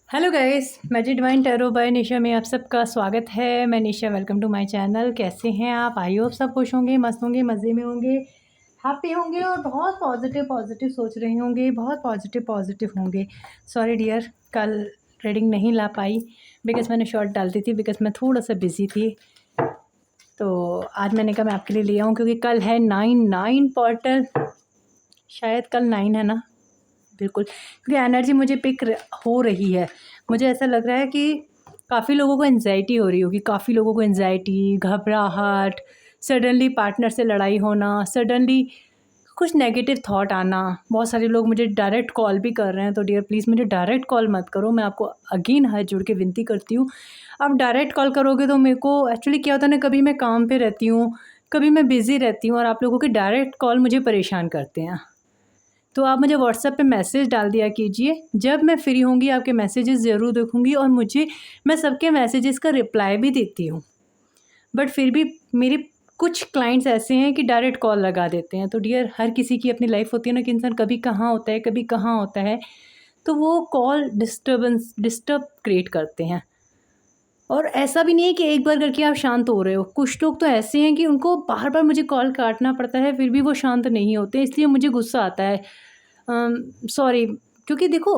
Hello guys, magic divine tarot by Nisha में आप सबका स्वागत है। मैं Nisha, welcome to my channel. कैसे हैं आप? आई होप सब खुश होंगे, मस्त होंगे, मज़े में होंगे, हैप्पी होंगे और बहुत पॉजिटिव पॉजिटिव सोच रहे होंगे, बहुत पॉजिटिव पॉजिटिव होंगे। सॉरी डियर, कल रीडिंग नहीं ला पाई बिकॉज़ मैंने शॉर्ट डालती थी, बिकॉज़ मैं थोड़ा सा बिज़ी थी। तो आज मैंने कहा मैं आपके लिए ले आऊँ क्योंकि कल है 9 पोर्टल, शायद कल 9 है ना। बिल्कुल, क्योंकि एनर्जी मुझे पिक हो रही है। मुझे ऐसा लग रहा है कि काफ़ी लोगों को एंग्जाइटी हो रही होगी, काफ़ी लोगों को एंग्जाइटी, घबराहट, सडनली पार्टनर से लड़ाई होना, सडनली कुछ नेगेटिव थॉट आना। बहुत सारे लोग मुझे डायरेक्ट कॉल भी कर रहे हैं, तो डियर प्लीज़ मुझे डायरेक्ट कॉल मत करो। मैं आपको अगेन हाथ जोड़ के विनती करती हूँ, आप डायरेक्ट कॉल करोगे तो मेरे को एक्चुअली क्या होता है ना, कभी मैं काम पे रहती हूँ, कभी मैं बिज़ी रहती हूँ और आप लोगों के डायरेक्ट कॉल मुझे परेशान करते हैं। तो आप मुझे व्हाट्सएप पे मैसेज डाल दिया कीजिए, जब मैं फ्री होंगी आपके मैसेजेस ज़रूर देखूँगी और मैं सबके मैसेजेस का रिप्लाई भी देती हूँ। बट फिर भी मेरे कुछ क्लाइंट्स ऐसे हैं कि डायरेक्ट कॉल लगा देते हैं। तो डियर, हर किसी की अपनी लाइफ होती है ना कि इंसान कभी कहाँ होता है, कभी कहाँ होता है, तो वो कॉल डिस्टर्ब क्रिएट करते हैं। और ऐसा भी नहीं है कि एक बार करके आप शांत हो रहे हो। कुछ लोग तो ऐसे हैं कि उनको बार बार मुझे कॉल काटना पड़ता है, फिर भी वो शांत नहीं होते, इसलिए मुझे गुस्सा आता है। सॉरी, क्योंकि देखो,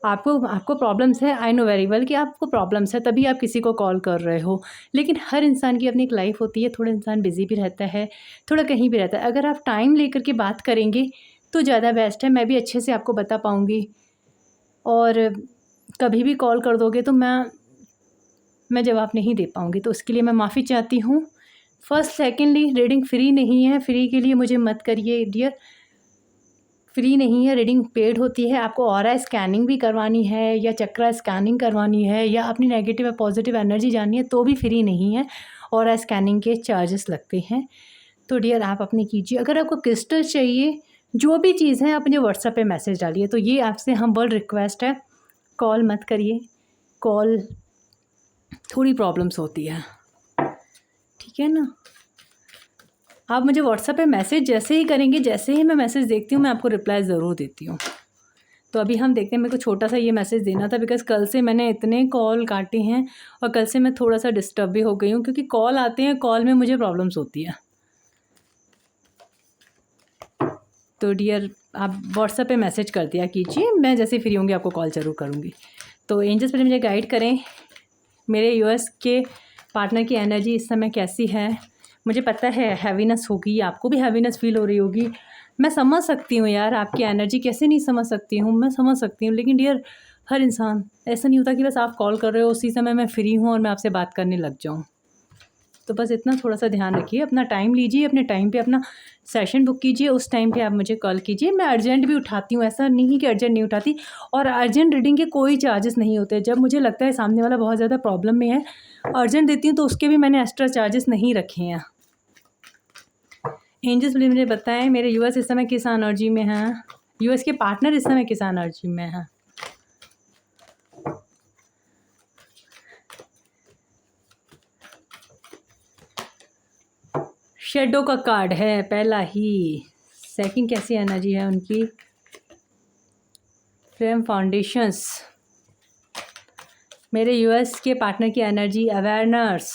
आपको आपको प्रॉब्लम्स है, आई नो वेरी वेल कि आपको प्रॉब्लम्स है, तभी आप किसी को कॉल कर रहे हो। लेकिन हर इंसान की अपनी एक लाइफ होती है, थोड़ा इंसान बिज़ी भी रहता है, थोड़ा कहीं भी रहता है। अगर आप टाइम लेकर के बात करेंगे तो ज़्यादा बेस्ट है, मैं भी अच्छे से आपको बता पाऊँगी। और कभी भी कॉल कर दोगे तो मैं जवाब नहीं दे पाऊँगी, तो उसके लिए मैं माफ़ी चाहती हूँ। फर्स्ट सेकेंडली, रीडिंग फ्री नहीं है, फ्री के लिए मुझे मत करिए डियर। फ्री नहीं है, रीडिंग पेड होती है। आपको ऑरा स्कैनिंग भी करवानी है या चक्रा स्कैनिंग करवानी है या अपनी नेगेटिव या पॉजिटिव एनर्जी जाननी है तो भी फ्री नहीं है। ऑरा स्कैनिंग के चार्जेस लगते हैं। तो डियर, आप अपनी कीजिए। अगर आपको क्रिस्टल चाहिए, जो भी चीज़ है, आप मुझे व्हाट्सएप पे मैसेज डालिए। तो ये आपसे हम्बल रिक्वेस्ट है, कॉल मत करिए। कॉल थोड़ी प्रॉब्लम्स होती है, ठीक है ना। आप मुझे व्हाट्सएप पे मैसेज जैसे ही करेंगे, जैसे ही मैं मैसेज देखती हूँ मैं आपको रिप्लाई ज़रूर देती हूँ। तो अभी हम देखते हैं। मेरे को छोटा सा ये मैसेज देना था बिकॉज़ कल से मैंने इतने कॉल काटे हैं और कल से मैं थोड़ा सा डिस्टर्ब भी हो गई हूँ, क्योंकि कॉल आते हैं, कॉल में मुझे प्रॉब्लम्स होती है। तो डियर, आप व्हाट्सएप पे मैसेज कर दिया कीजिए, मैं जैसे फ्री होंगी आपको कॉल ज़रूर करूँगी। तो एंजल्स पहले मुझे गाइड करें, मेरे यूएस के पार्टनर की एनर्जी इस समय कैसी है। मुझे पता है हैवीनेस होगी, आपको भी हैवीनेस फील हो रही होगी। मैं समझ सकती हूँ यार, आपकी एनर्जी कैसे नहीं समझ सकती हूँ, मैं समझ सकती हूँ। लेकिन डियर, हर इंसान ऐसा नहीं होता कि बस आप कॉल कर रहे हो उसी समय मैं फ्री हूँ और मैं आपसे बात करने लग जाऊँ। तो बस इतना थोड़ा सा ध्यान रखिए, अपना टाइम लीजिए, अपने टाइम पे अपना सेशन बुक कीजिए, उस टाइम पे आप मुझे कॉल कीजिए। मैं अर्जेंट भी उठाती हूँ, ऐसा नहीं कि अर्जेंट नहीं उठाती। और अर्जेंट रीडिंग के कोई चार्जेस नहीं होते। जब मुझे लगता है सामने वाला बहुत ज़्यादा प्रॉब्लम में है, अर्जेंट देती हूँ, तो उसके भी मैंने एक्स्ट्रा चार्जेस नहीं रखे हैं। एंजल्स प्लीज मुझे बताएं, मेरे यूएस इस समय किस एनर्जी में हैं, यूएस के पार्टनर इस समय किस एनर्जी में हैं। शेडो का कार्ड है पहला ही। सेकंड कैसी एनर्जी है उनकी? Flame foundations. मेरे यूएस के पार्टनर की एनर्जी अवेयरनेस।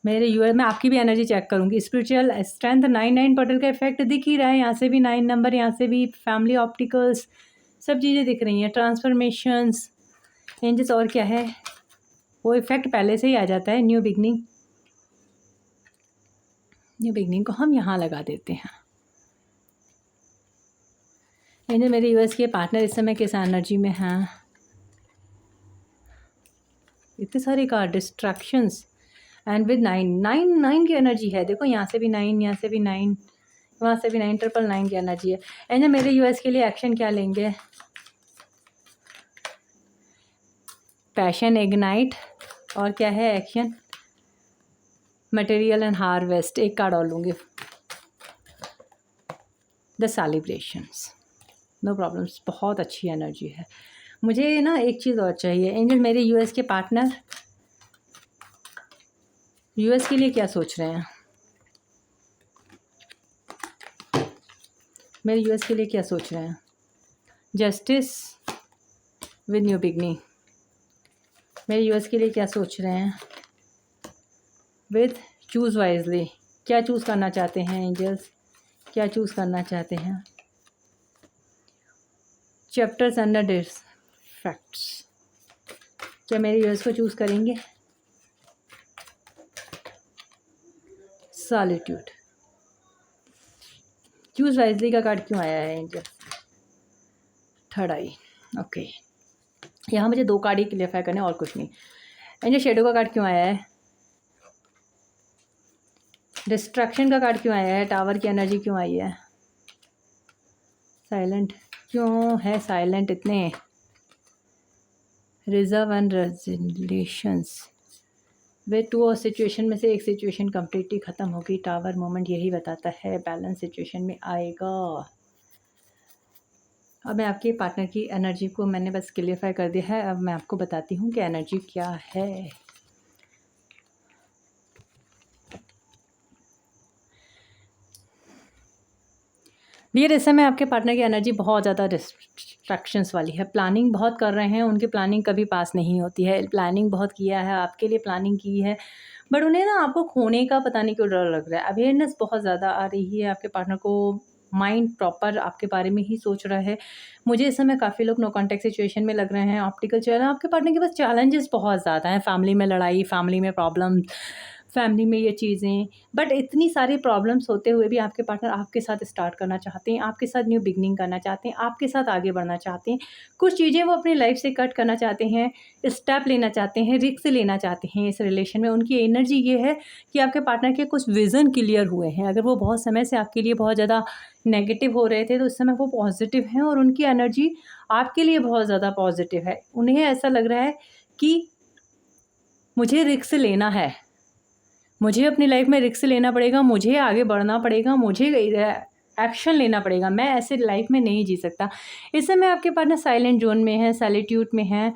मेरे यूएस में आपकी भी एनर्जी चेक करूंगी। स्पिरिचुअल स्ट्रेंथ, 9 पोर्टल का इफेक्ट दिख ही रहा है, यहाँ से भी 9 नंबर, यहाँ से भी फैमिली ऑप्टिकल्स, सब चीज़ें दिख रही हैं, ट्रांसफॉर्मेशंस, चेंजेस। और क्या है, वो इफेक्ट पहले से ही आ जाता है। न्यू बिगनिंग, न्यू बिगनिंग को हम यहाँ लगा देते हैं। मेरे यूएस के पार्टनर इस समय किस एनर्जी में हैं? इतने सारे कार्ड, डिस्ट्रैक्शंस एंड विद 9 की एनर्जी है। देखो, यहाँ से भी 9, यहाँ से भी 9, वहाँ से भी 9, 999 की एनर्जी है। एंड मेरे यूएस के लिए एक्शन क्या लेंगे? पैशन, इग्नाइट, और क्या है एक्शन? Material and harvest. एक कार्ड और लूँगी, द सेलिब्रेशंस। नो प्रॉब्लम्स, बहुत अच्छी एनर्जी है। मुझे ना एक चीज़ और चाहिए एंजल, मेरे यूएस के पार्टनर यूएस के लिए क्या सोच रहे हैं? मेरे यूएस के लिए क्या सोच रहे हैं? Justice, with new beginning. मेरे यूएस के लिए क्या सोच रहे हैं? With choose wisely. क्या चूज़ करना चाहते हैं एंजल्स? क्या चूज़ करना चाहते हैं? Chapters under this facts. क्या मेरे यूएस को चूज़ करेंगे? सॉलिट्यूड। चूज़ वाइजली का कार्ड क्यों आया है एंजल? थर्ड आई। ओके, यहाँ मुझे 2 कार्ड ही क्लियरफाई करने, और कुछ नहीं। एंजल शेडो का कार्ड क्यों आया है? डिस्ट्रैक्शन का कार्ड क्यों आया है? टावर की एनर्जी क्यों आई है? साइलेंट क्यों है? साइलेंट इतने? Reserve and resolutions. वे 2 और सिचुएशन में से एक सिचुएशन कंप्लीटली ख़त्म होगी। टावर मोमेंट यही बताता है, बैलेंस सिचुएशन में आएगा। अब मैं आपके पार्टनर की एनर्जी को मैंने बस क्लियरफाई कर दिया है। अब मैं आपको बताती हूँ कि एनर्जी क्या है। डियर, इस समय आपके पार्टनर की एनर्जी बहुत ज़्यादा डिस्ट्रैक्शंस वाली है। प्लानिंग बहुत कर रहे हैं, उनकी प्लानिंग कभी पास नहीं होती है। प्लानिंग बहुत किया है, आपके लिए प्लानिंग की है, बट उन्हें ना आपको खोने का पता नहीं क्यों डर लग रहा है। अवेयरनेस बहुत ज़्यादा आ रही है आपके पार्टनर को। माइंड प्रॉपर आपके बारे में ही सोच रहा है। मुझे इस समय काफ़ी लोग नो कॉन्टैक्ट सिचुएशन में लग रहे हैं। ऑप्टिकल चल, आपके पार्टनर के पास चैलेंजेस बहुत ज़्यादा हैं। फैमिली में लड़ाई, फैमिली में प्रॉब्लम, फैमिली में ये चीज़ें, बट इतनी सारी प्रॉब्लम्स होते हुए भी आपके पार्टनर आपके साथ स्टार्ट करना चाहते हैं, आपके साथ न्यू बिगनिंग करना चाहते हैं, आपके साथ आगे बढ़ना चाहते हैं। कुछ चीज़ें वो अपनी लाइफ से कट करना चाहते हैं, स्टेप लेना चाहते हैं, रिस्क लेना चाहते हैं इस रिलेशन में। उनकी एनर्जी ये है कि आपके पार्टनर के कुछ विज़न क्लियर हुए हैं। अगर वो बहुत समय से आपके लिए बहुत ज़्यादा नेगेटिव हो रहे थे, तो इस समय वो पॉजिटिव हैं और उनकी एनर्जी आपके लिए बहुत ज़्यादा पॉजिटिव है। उन्हें ऐसा लग रहा है कि मुझे रिस्क लेना है, मुझे अपनी लाइफ में रिस्क लेना पड़ेगा, मुझे आगे बढ़ना पड़ेगा, मुझे एक्शन लेना पड़ेगा, मैं ऐसे लाइफ में नहीं जी सकता। इस समय आपके पार्टनर साइलेंट जोन में है, सॉलिट्यूड में है।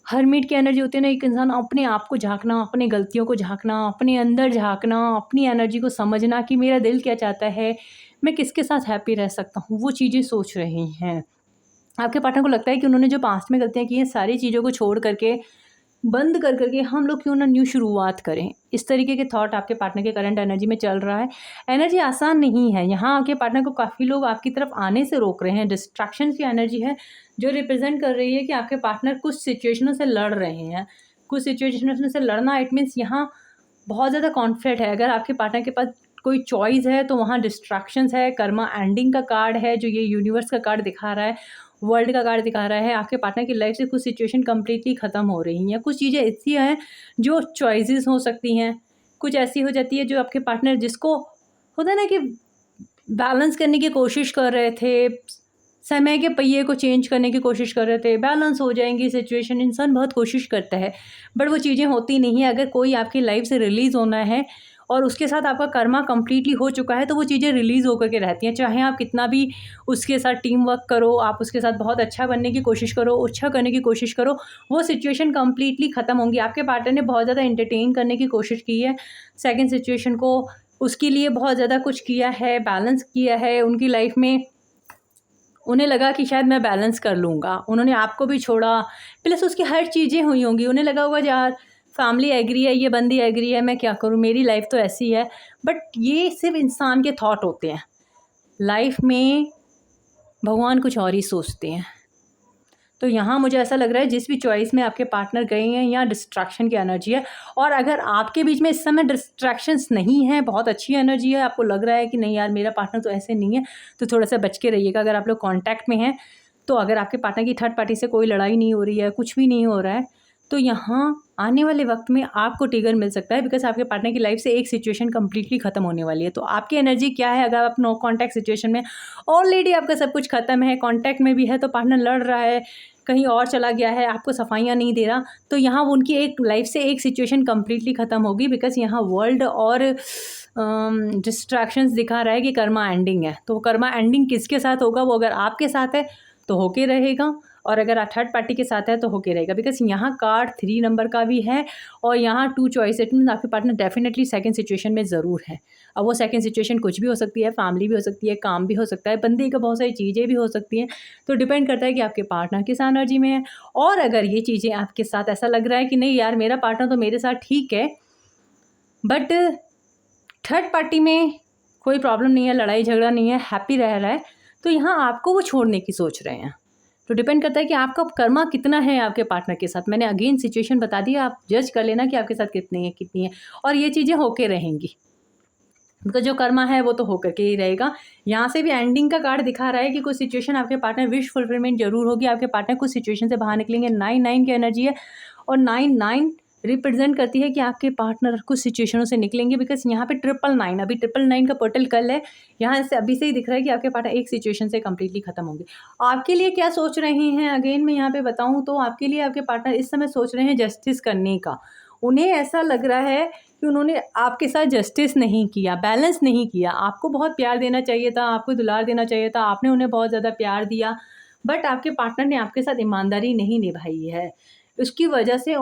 हर्मिट की एनर्जी होती है ना, एक इंसान अपने आप को झांकना, अपनी गलतियों को झांकना, अपने अंदर झांकना, अपनी एनर्जी को समझना कि मेरा दिल क्या चाहता है, मैं किसके साथ हैप्पी रह सकता हूँ, वो चीज़ें सोच रही हैं। आपके पार्टनर को लगता है कि उन्होंने जो पास्ट में गलतियाँ की हैं, सारी चीज़ों को छोड़ करके, बंद कर करके हम लोग क्यों ना न्यू शुरुआत करें। इस तरीके के थॉट आपके पार्टनर के करंट एनर्जी में चल रहा है। एनर्जी आसान नहीं है। यहाँ आपके पार्टनर को काफ़ी लोग आपकी तरफ आने से रोक रहे हैं। डिस्ट्रैक्शन की एनर्जी है जो रिप्रेजेंट कर रही है कि आपके पार्टनर कुछ सिचुएशनों से लड़ रहे हैं। कुछ सिचुएशनों से लड़ना, इट मीन्स यहाँ बहुत ज़्यादा कॉन्फ्लिक्ट है। अगर आपके पार्टनर के पास कोई चॉइस है तो वहाँ डिस्ट्रैक्शंस है। कर्मा एंडिंग का कार्ड है जो ये यूनिवर्स का कार्ड दिखा रहा है, वर्ल्ड का कार्ड दिखा रहा है। आपके पार्टनर की लाइफ से कुछ सिचुएशन कंप्लीटली ख़त्म हो रही हैं। कुछ चीज़ें ऐसी हैं जो चॉइसेस हो सकती हैं, कुछ ऐसी हो जाती है जो आपके पार्टनर, जिसको होता है ना कि बैलेंस करने की कोशिश कर रहे थे, समय के पहिए को चेंज करने की कोशिश कर रहे थे, बैलेंस हो जाएंगी सिचुएशन, इंसान बहुत कोशिश करता है बट वो चीज़ें होती नहीं है। अगर कोई आपकी लाइफ से रिलीज़ होना है और उसके साथ आपका कर्मा कंप्लीटली हो चुका है तो वो चीज़ें रिलीज़ होकर के रहती हैं। चाहे आप कितना भी उसके साथ टीम वर्क करो, आप उसके साथ बहुत अच्छा बनने की कोशिश करो, अच्छा करने की कोशिश करो, वो सिचुएशन कंप्लीटली ख़त्म होंगी। आपके पार्टनर ने बहुत ज़्यादा एंटरटेन करने की कोशिश की है सेकंड सिचुएशन को, उसके लिए बहुत ज़्यादा कुछ किया है, बैलेंस किया है उनकी लाइफ में। उन्हें लगा कि शायद मैं बैलेंस कर लूँगा, उन्होंने आपको भी छोड़ा, प्लस उसकी हर चीज़ें हुई होंगी। उन्हें लगा होगा यार फैमिली एग्री है, ये बंदी एग्री है, मैं क्या करूँ, मेरी लाइफ तो ऐसी है। बट ये सिर्फ इंसान के थॉट होते हैं। लाइफ में भगवान कुछ और ही सोचते हैं। तो यहाँ मुझे ऐसा लग रहा है जिस भी चॉइस में आपके पार्टनर गए हैं, यहाँ डिस्ट्रैक्शन की एनर्जी है। और अगर आपके बीच में इस समय डिस्ट्रैक्शंस नहीं है, बहुत अच्छी एनर्जी है, आपको लग रहा है कि नहीं यार मेरा पार्टनर तो ऐसे नहीं है, तो थोड़ा सा बच के रहिएगा। अगर आप लोग कॉन्टैक्ट में हैं, तो अगर आपके पार्टनर की थर्ड पार्टी से कोई लड़ाई नहीं हो रही है, कुछ भी नहीं हो रहा है, तो यहाँ आने वाले वक्त में आपको ट्रिगर मिल सकता है, बिकॉज आपके पार्टनर की लाइफ से एक सिचुएशन कंप्लीटली ख़त्म होने वाली है। तो आपकी एनर्जी क्या है? अगर आप नो कॉन्टैक्ट सिचुएशन में, ऑलरेडी आपका सब कुछ ख़त्म है, कॉन्टैक्ट में भी है तो पार्टनर लड़ रहा है, कहीं और चला गया है, आपको सफाइयाँ नहीं दे रहा, तो यहाँ उनकी एक लाइफ से एक सिचुएशन कंप्लीटली ख़त्म होगी। बिकॉज यहाँ वर्ल्ड और डिस्ट्रैक्शंस दिखा रहा है कि कर्मा एंडिंग है। तो कर्मा एंडिंग किसके साथ होगा? वो अगर आपके साथ है तो होके रहेगा, और अगर आप थर्ड पार्टी के साथ है तो होके रहेगा, बिकॉज यहाँ कार्ड 3 नंबर का भी है और यहाँ 2 चॉइस है। आपके पार्टनर डेफिनेटली सेकंड सिचुएशन में ज़रूर है। अब वो सेकंड सिचुएशन कुछ भी हो सकती है, फैमिली भी हो सकती है, काम भी हो सकता है, बंदे का बहुत सारी चीज़ें भी हो सकती हैं। तो डिपेंड करता है कि आपके पार्टनर किस एनर्जी में है। और अगर ये चीज़ें आपके साथ ऐसा लग रहा है कि नहीं यार मेरा पार्टनर तो मेरे साथ ठीक है, बट थर्ड पार्टी में कोई प्रॉब्लम नहीं है, लड़ाई झगड़ा नहीं है, हैप्पी रह रहा है, तो यहाँ आपको वो छोड़ने की सोच रहे हैं। तो डिपेंड करता है कि आपका कर्मा कितना है आपके पार्टनर के साथ। मैंने अगेन सिचुएशन बता दी, आप जज कर लेना कि आपके साथ कितनी है और ये चीज़ें होके रहेंगी। तो जो कर्मा है वो तो होकर के ही रहेगा। यहाँ से भी एंडिंग का कार्ड दिखा रहा है कि कुछ सिचुएशन आपके पार्टनर विश फुलफिलमेंट जरूर होगी, आपके पार्टनर कुछ सिचुएशन से बाहर निकलेंगे। 9 की एनर्जी है और 9 रिप्रेजेंट करती है कि आपके पार्टनर कुछ सिचुएशनों से निकलेंगे, बिकॉज यहाँ पे 999 अभी 999 का पोर्टल कल है। यहाँ से अभी से ही दिख रहा है कि आपके पार्टनर एक सिचुएशन से कम्प्लीटली खत्म होंगे। आपके लिए क्या सोच रहे हैं, अगेन मैं यहाँ पे बताऊँ तो आपके लिए आपके पार्टनर इस समय सोच रहे हैं जस्टिस करने का। उन्हें ऐसा लग रहा है कि उन्होंने आपके साथ जस्टिस नहीं किया, बैलेंस नहीं किया। आपको बहुत प्यार देना चाहिए था, आपको दुलार देना चाहिए था, आपने उन्हें बहुत ज़्यादा प्यार दिया, बट आपके पार्टनर ने आपके साथ ईमानदारी नहीं निभाई है। उसकी वजह से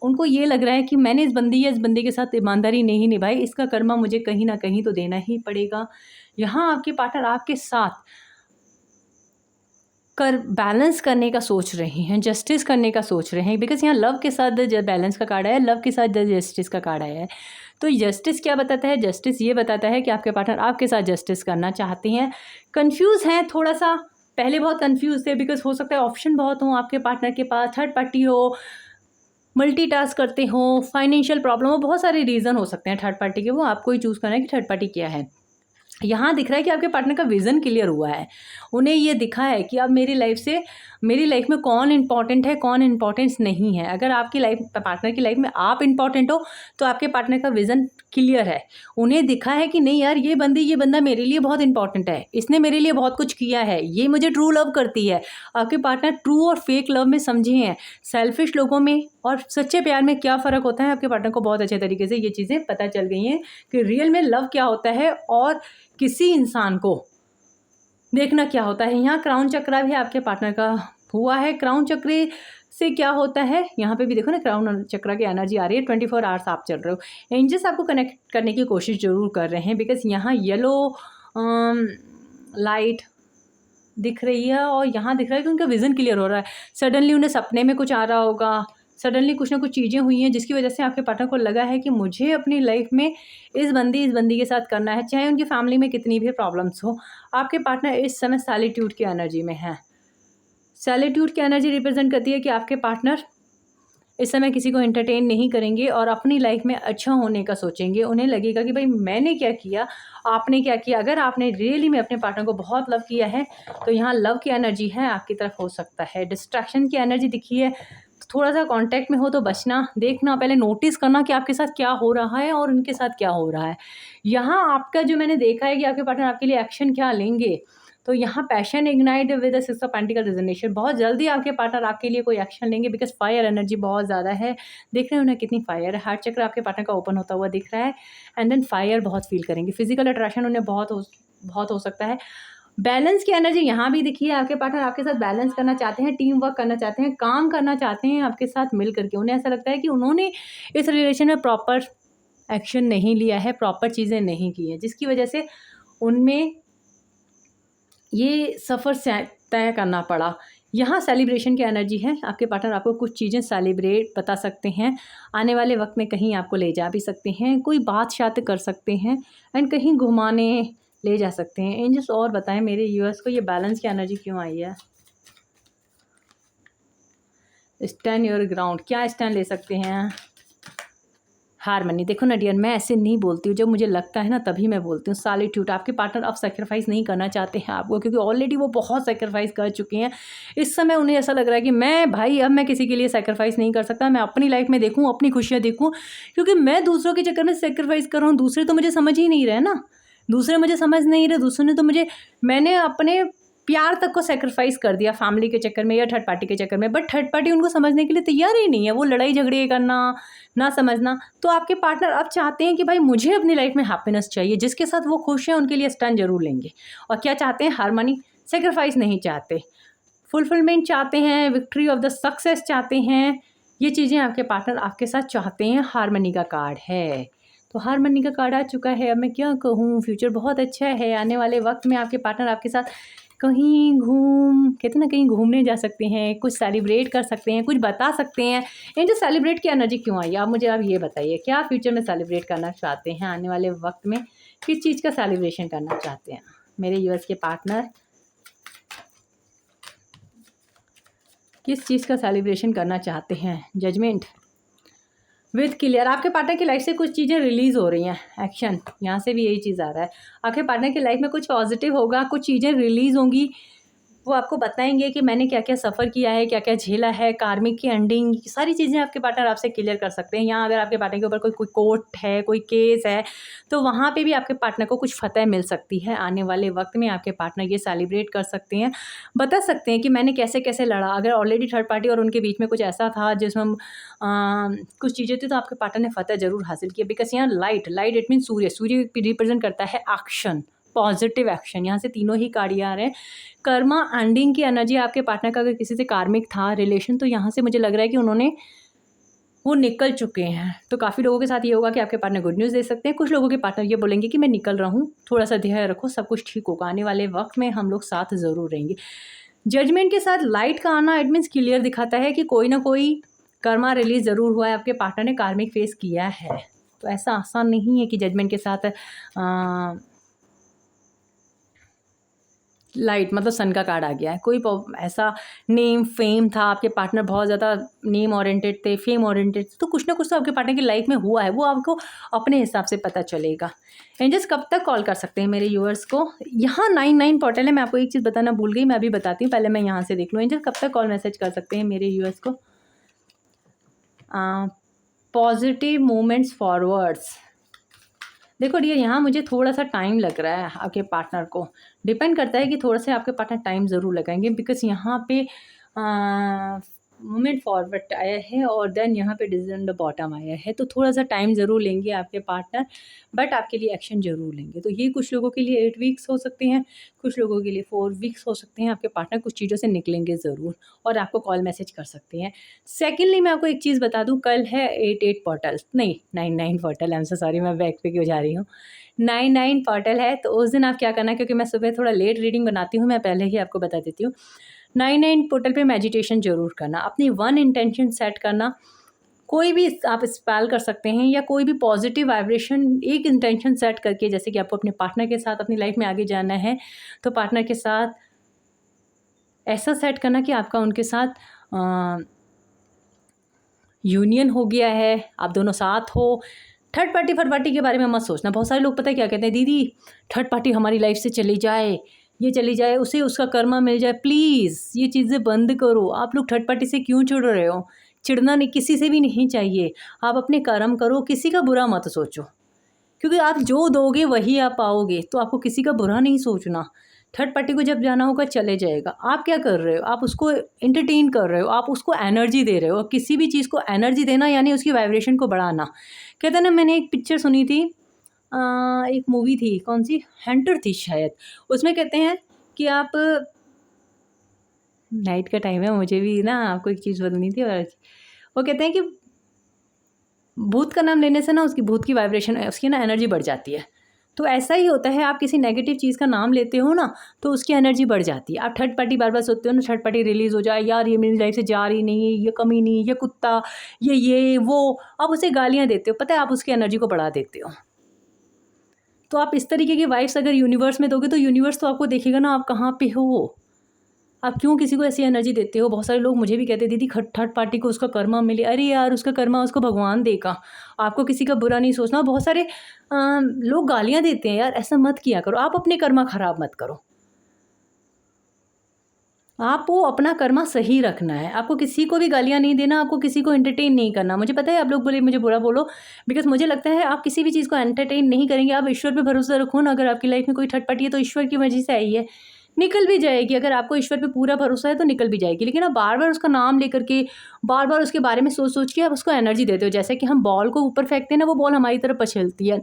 उनको ये लग रहा है कि मैंने इस बंदी या इस बंदे के साथ ईमानदारी नहीं निभाई, इसका कर्मा मुझे कहीं ना कहीं तो देना ही पड़ेगा। यहाँ आपके पार्टनर आपके साथ बैलेंस करने का सोच रहे हैं, जस्टिस करने का सोच रहे हैं, बिकॉज यहाँ लव के साथ बैलेंस का कार्ड है, लव के साथ जस्टिस का कार्ड है। तो जस्टिस क्या बताता है, जस्टिस ये बताता है कि आपके पार्टनर आपके साथ जस्टिस करना चाहते हैं। कंफ्यूज हैं थोड़ा सा, पहले बहुत कंफ्यूज थे, बिकॉज हो सकता है ऑप्शन बहुत हो आपके पार्टनर के पास, थर्ड पार्टी हो, मल्टीटास्क करते हो, फाइनेंशियल प्रॉब्लम हो, बहुत सारे रीज़न हो सकते हैं थर्ड पार्टी के। वो आपको ही चूज़ करना है कि थर्ड पार्टी क्या है। यहाँ दिख रहा है कि आपके पार्टनर का विज़न क्लियर हुआ है। उन्हें ये दिखा है कि अब मेरी लाइफ में कौन इंपॉर्टेंट है, कौन इंपॉर्टेंस नहीं है। अगर आपकी पार्टनर की लाइफ में आप इंपॉर्टेंट हो तो आपके पार्टनर का विज़न क्लियर है। उन्हें दिखा है कि नहीं यार ये बंदा मेरे लिए बहुत इंपॉर्टेंट है, इसने मेरे लिए बहुत कुछ किया है, ये मुझे ट्रू लव करती है। आपके पार्टनर ट्रू और फेक लव में समझे हैं। सेल्फिश लोगों में और सच्चे प्यार में क्या फ़र्क होता है, आपके पार्टनर को बहुत अच्छे तरीके से ये चीज़ें पता चल गई हैं कि रियल में लव क्या होता है और किसी इंसान को देखना क्या होता है। यहाँ क्राउन चक्रा भी आपके पार्टनर का हुआ है। क्राउन चक्र से क्या होता है, यहाँ पे भी देखो ना, क्राउन चक्रा की एनर्जी आ रही है। 24 आवर्स आप चल रहे हो। एंजल्स आपको कनेक्ट करने की कोशिश ज़रूर कर रहे हैं, बिकॉज यहाँ येलो लाइट दिख रही है और यहाँ दिख रहा है कि उनका विज़न क्लियर हो रहा है। सडनली उन्हें सपने में कुछ आ रहा होगा, सडनली कुछ ना कुछ चीज़ें हुई हैं जिसकी वजह से आपके पार्टनर को लगा है कि मुझे अपनी लाइफ में इस बंदी के साथ करना है, चाहे उनकी फैमिली में कितनी भी प्रॉब्लम्स हो। आपके पार्टनर इस समय सॉलिट्यूड की एनर्जी में है। सॉलिट्यूड की एनर्जी रिप्रेजेंट करती है कि आपके पार्टनर इस समय किसी को एंटरटेन नहीं करेंगे और अपनी लाइफ में अच्छा होने का सोचेंगे। उन्हें लगेगा कि भाई मैंने क्या किया, आपने क्या किया। अगर आपने रियली में अपने पार्टनर को बहुत लव किया है तो यहाँ लव की एनर्जी है आपकी तरफ हो सकता है। डिस्ट्रैक्शन की एनर्जी दिखी है, थोड़ा सा कांटेक्ट में हो तो बचना, देखना, पहले नोटिस करना कि आपके साथ क्या हो रहा है और उनके साथ क्या हो रहा है। यहाँ आपका जो मैंने देखा है कि आपके पार्टनर आपके लिए एक्शन क्या लेंगे, तो यहाँ passion ignite with the 6 of pentacle resonation. बहुत जल्दी आपके पार्टनर आपके लिए कोई एक्शन लेंगे, बिकॉज फायर एनर्जी बहुत ज़्यादा है। देख रहे हैं उन्हें कितनी फायर है। हार्ट चक्र आपके पार्टनर का ओपन होता हुआ दिख रहा है एंड देन फायर बहुत फील करेंगे। फिजिकल अट्रैक्शन उन्हें बहुत हो सकता है। बैलेंस की एनर्जी यहाँ भी दिखी है। आपके पार्टनर आपके साथ बैलेंस करना चाहते हैं, टीम वर्क करना चाहते हैं, काम करना चाहते हैं आपके साथ मिल करके। उन्हें ऐसा लगता है कि उन्होंने इस रिलेशन में प्रॉपर एक्शन नहीं लिया है, प्रॉपर चीज़ें नहीं की हैं, जिसकी वजह से उनमें ये सफ़र तय करना पड़ा। यहाँ सेलिब्रेशन की एनर्जी है। आपके पार्टनर आपको कुछ चीज़ें सेलिब्रेट बता सकते हैं, आने वाले वक्त में कहीं आपको ले जा भी सकते हैं, कोई बात शात कर सकते हैं एंड कहीं घुमाने ले जा सकते हैं। एंजल्स और बताएं मेरे यूएस को ये बैलेंस की एनर्जी क्यों आई है। स्टैंड योर ग्राउंड, क्या स्टैंड ले सकते हैं। हारमनी, देखो ना डियर, मैं ऐसे नहीं बोलती हूँ, जब मुझे लगता है ना तभी मैं बोलती हूँ। सॉलिट्यूड, आपके पार्टनर अब सेक्रीफाइस नहीं करना चाहते हैं आपको, क्योंकि ऑलरेडी वो बहुत सेक्रीफाइस कर चुके हैं। इस समय उन्हें ऐसा लग रहा है कि मैं किसी के लिए सेक्रीफाइस नहीं कर सकता, मैं अपनी लाइफ में देखूँ, अपनी खुशियाँ देखूँ, क्योंकि मैं दूसरों के चक्कर में सेक्रीफाइस कर रहा हूँ। दूसरे तो मुझे समझ ही नहीं रहे ना, दूसरे मुझे समझ नहीं रहे। दूसरे ने तो मैंने अपने प्यार तक को सेक्रीफाइस कर दिया फैमिली के चक्कर में या थर्ड पार्टी के चक्कर में, बट थर्ड पार्टी उनको समझने के लिए तैयार ही नहीं है। वो लड़ाई झगड़े करना, ना समझना। तो आपके पार्टनर अब चाहते हैं कि भाई मुझे अपनी लाइफ में हैप्पीनेस चाहिए, जिसके साथ वो खुश हैं उनके लिए स्टैंड जरूर लेंगे। और क्या चाहते हैं, हारमनी, सेक्रीफाइस नहीं चाहते। फुलफिलमेंट चाहते हैं, विक्ट्री ऑफ द सक्सेस चाहते हैं, ये चीज़ें आपके पार्टनर आपके साथ चाहते हैं। हार्मनी का कार्ड है, तो हार्मनी का कार्ड आ चुका है। अब मैं क्या कहूँ, फ्यूचर बहुत अच्छा है। आने वाले वक्त में आपके पार्टनर आपके साथ कहीं कहते हैं ना, कहीं घूमने जा सकते हैं, कुछ सेलिब्रेट कर सकते हैं, कुछ बता सकते हैं। इन जो सेलिब्रेट की एनर्जी क्यों आई, आप मुझे ये बताइए, क्या फ्यूचर में सेलिब्रेट करना चाहते हैं? आने वाले वक्त में किस चीज़ का सेलिब्रेशन करना चाहते हैं मेरे यूएस के पार्टनर? किस चीज़ का सेलिब्रेशन करना चाहते हैं? Judgement with clear. आपके पार्टनर की लाइफ से कुछ चीज़ें रिलीज़ हो रही हैं, एक्शन, यहाँ से भी यही चीज़ आ रहा है। आपके पार्टनर की लाइफ में कुछ पॉजिटिव होगा, कुछ चीज़ें रिलीज़ होंगी। वो आपको बताएंगे कि मैंने क्या क्या सफ़र किया है, क्या क्या झेला है, कार्मिक की एंडिंग, सारी चीज़ें आपके पार्टनर आपसे क्लियर कर सकते हैं। यहाँ अगर आपके पार्टनर के ऊपर कोई कोर्ट है, कोई केस है, तो वहाँ पे भी आपके पार्टनर को कुछ फ़तह मिल सकती है। आने वाले वक्त में आपके पार्टनर ये सेलिब्रेट कर सकते हैं, बता सकते हैं कि मैंने कैसे कैसे लड़ा। अगर ऑलरेडी थर्ड पार्टी और उनके बीच में कुछ ऐसा था जिसमें हम कुछ चीज़ें थी, तो आपके पार्टनर ने फ़तह ज़रूर हासिल किया। बिकॉज यहाँ light it mean Surya represent करता है एक्शन, पॉजिटिव एक्शन। यहाँ से तीनों ही कार्ड आ रहे हैं। कर्मा एंडिंग की एनर्जी आपके पार्टनर का, अगर किसी से कार्मिक था रिलेशन, तो यहाँ से मुझे लग रहा है कि वो निकल चुके हैं। तो काफ़ी लोगों के साथ ये होगा कि आपके पार्टनर गुड न्यूज़ दे सकते हैं। कुछ लोगों के पार्टनर ये बोलेंगे कि मैं निकल रहा हूँ, थोड़ा सा ध्यान रखो, सब कुछ ठीक होगा। आने वाले वक्त में हम लोग साथ ज़रूर रहेंगे। जजमेंट के साथ लाइट का आना इट मीन्स क्लियर दिखाता है कि कोई ना कोई कर्मा रिलीज ज़रूर हुआ है, आपके पार्टनर ने कार्मिक फेस किया है। तो ऐसा आसान नहीं है कि जजमेंट के साथ लाइट मतलब सन का कार्ड आ गया है। कोई ऐसा नेम फेम था, आपके पार्टनर बहुत ज़्यादा नेम ओरिएंटेड थे, फेम ओरिएंटेड थे, तो कुछ ना कुछ तो आपके पार्टनर की लाइफ में हुआ है, वो आपको अपने हिसाब से पता चलेगा। एंजल्स कब तक कॉल कर सकते हैं मेरे व्यूअर्स को? यहाँ 99 पोर्टल है। मैं आपको एक चीज़ बताना भूल गई, मैं अभी बताती हूँ, पहले मैं यहाँ से देख लूँ। एंजल्स कब तक कॉल मैसेज कर सकते हैं मेरे व्यूअर्स को? Positive movements forwards. देखो डियर, यहाँ मुझे थोड़ा सा टाइम लग रहा है। आपके पार्टनर को डिपेंड करता है कि थोड़ा सा आपके पार्टनर टाइम ज़रूर लगाएंगे, बिकॉज यहाँ पे मूवमेंट फॉरवर्ड आया है और देन यहाँ पे डिसीजन द बॉटम आया है। तो थोड़ा सा टाइम ज़रूर लेंगे आपके पार्टनर, बट आपके लिए एक्शन ज़रूर लेंगे। तो ये कुछ लोगों के लिए 8 वीक्स हो सकते हैं, कुछ लोगों के लिए 4 वीक्स हो सकते हैं। आपके पार्टनर कुछ चीज़ों से निकलेंगे ज़रूर और आपको कॉल मैसेज कर सकते हैं। सेकेंडली मैं आपको एक चीज़ बता दूँ, कल है 8 पोर्टल, नहीं 9 portal, I am so sorry, मैं बैक पे क्यों जा रही हूँ। 9 पोर्टल है, तो उस दिन आप क्या करना, क्योंकि मैं सुबह थोड़ा लेट रीडिंग बनाती हूँ, मैं पहले ही आपको बता देती हूँ। 9 पोर्टल पे मेडिटेशन ज़रूर करना, अपनी 1 इंटेंशन सेट करना। कोई भी आप स्पेल कर सकते हैं या कोई भी पॉजिटिव वाइब्रेशन, एक इंटेंशन सेट करके, जैसे कि आपको अपने पार्टनर के साथ अपनी लाइफ में आगे जाना है, तो पार्टनर के साथ ऐसा सेट करना कि आपका उनके साथ यूनियन हो गया है, आप दोनों साथ हो। थर्ड पार्टी के बारे में मत सोचना। बहुत सारे लोग पता है क्या कहते हैं, दीदी थर्ड पार्टी हमारी लाइफ से चली जाए, ये चली जाए, उसे उसका कर्मा मिल जाए। प्लीज़ ये चीज़ें बंद करो। आप लोग थर्ड पार्टी से क्यों चिढ़ रहे हो? चिढ़ना नहीं, किसी से भी नहीं चाहिए। आप अपने कर्म करो, किसी का बुरा मत सोचो, क्योंकि आप जो दोगे वही आप पाओगे। तो आपको किसी का बुरा नहीं सोचना। थर्ड पार्टी को जब जाना होगा चले जाएगा। आप क्या कर रहे हो? आप उसको एंटरटेन कर रहे हो, आप उसको एनर्जी दे रहे हो। किसी भी चीज़ को एनर्जी देना यानी उसकी वाइब्रेशन को बढ़ाना। कहते हैं ना, मैंने एक पिक्चर सुनी थी, एक मूवी थी, कौन सी, हंटर थी शायद, उसमें कहते हैं कि आप, नाइट का टाइम है, मुझे भी ना आपको एक चीज़ बोलनी थी, और वो कहते हैं कि भूत का नाम लेने से ना उसकी भूत की वाइब्रेशन, उसकी ना एनर्जी बढ़ जाती है। तो ऐसा ही होता है, आप किसी नेगेटिव चीज़ का नाम लेते हो ना, तो उसकी एनर्जी बढ़ जाती है। आप थर्ड पार्टी बार बार सोचते हो ना, थर्ड पार्टी रिलीज़ हो जाए, यार ये मेरी लाइफ से जा रही नहीं है, ये कमी नहीं, ये कुत्ता, ये वो, आप उसे गालियाँ देते हो। पता है, आप उसकी एनर्जी को बढ़ा देते हो। तो आप इस तरीके की वाइब्स अगर यूनिवर्स में दोगे, तो यूनिवर्स तो आपको देखेगा ना आप कहाँ पे हो। आप क्यों किसी को ऐसी एनर्जी देते हो? बहुत सारे लोग मुझे भी कहते हैं, दीदी थर्ड पार्टी को उसका कर्मा मिले। अरे यार, उसका कर्मा उसको भगवान देगा, आपको किसी का बुरा नहीं सोचना। बहुत सारे लोग गालियाँ देते हैं, यार ऐसा मत किया करो। आप अपने कर्मा खराब मत करो, आपको अपना कर्मा सही रखना है। आपको किसी को भी गालियाँ नहीं देना, आपको किसी को एंटरटेन नहीं करना। मुझे पता है आप लोग बोले मुझे बुरा बोलो, बिकॉज मुझे लगता है आप किसी भी चीज़ को एंटरटेन नहीं करेंगे। आप ईश्वर पे भरोसा रखो ना। अगर आपकी लाइफ में कोई थर्ड पार्टी है तो ईश्वर की वजह से आई है, निकल भी जाएगी। अगर आपको ईश्वर पे पूरा भरोसा है तो निकल भी जाएगी। लेकिन आप बार बार उसका नाम लेकर के, बार बार उसके बारे में सोच सोच के आप उसको एनर्जी देते हो। जैसे कि हम बॉल को ऊपर फेंकते हैं ना, वो बॉल हमारी तरफ पछलती है।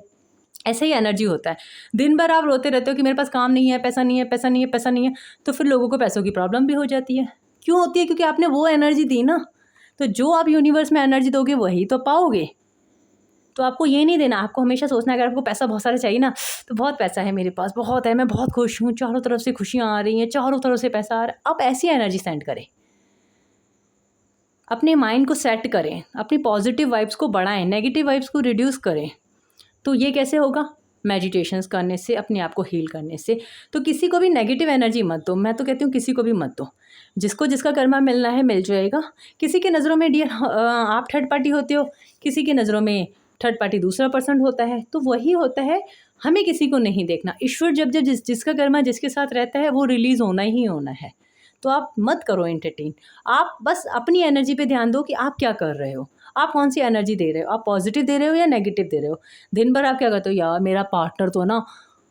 ऐसे ही एनर्जी होता है। दिन भर आप रोते रहते हो कि मेरे पास काम नहीं है, पैसा नहीं है, पैसा नहीं है, पैसा नहीं है, तो फिर लोगों को पैसों की प्रॉब्लम भी हो जाती है। क्यों होती है? क्योंकि आपने वो एनर्जी दी ना। तो जो आप यूनिवर्स में एनर्जी दोगे वही तो पाओगे। तो आपको ये नहीं देना, आपको हमेशा सोचना है अगर आपको पैसा बहुत सारा चाहिए ना, तो बहुत पैसा है मेरे पास, बहुत है, मैं बहुत खुश हूँ, चारों तरफ से खुशियाँ आ रही हैं, चारों तरफ से पैसा आ रहा है। आप ऐसी एनर्जी सेंड करें, अपने माइंड को सेट करें, अपनी पॉजिटिव वाइब्स को बढ़ाएं, नेगेटिव वाइब्स को रिड्यूस करें। तो ये कैसे होगा? मेडिटेशंस करने से, अपने आप को हील करने से। तो किसी को भी नेगेटिव एनर्जी मत दो, मैं तो कहती हूँ किसी को भी मत दो। जिसको जिसका कर्मा मिलना है मिल जाएगा। किसी की नज़रों में डियर आप थर्ड पार्टी होते हो, किसी की नज़रों में थर्ड पार्टी दूसरा पर्सन होता है, तो वही होता है। हमें किसी को नहीं देखना। ईश्वर जब जब जिसका कर्मा जिसके साथ रहता है वो रिलीज़ होना ही होना है। तो आप मत करो एंटरटेन। आप बस अपनी एनर्जी पे ध्यान दो कि आप क्या कर रहे हो, आप कौन सी एनर्जी दे रहे हो, आप पॉजिटिव दे रहे हो या नेगेटिव दे रहे हो। दिन भर आप क्या करते हो, यार मेरा पार्टनर तो ना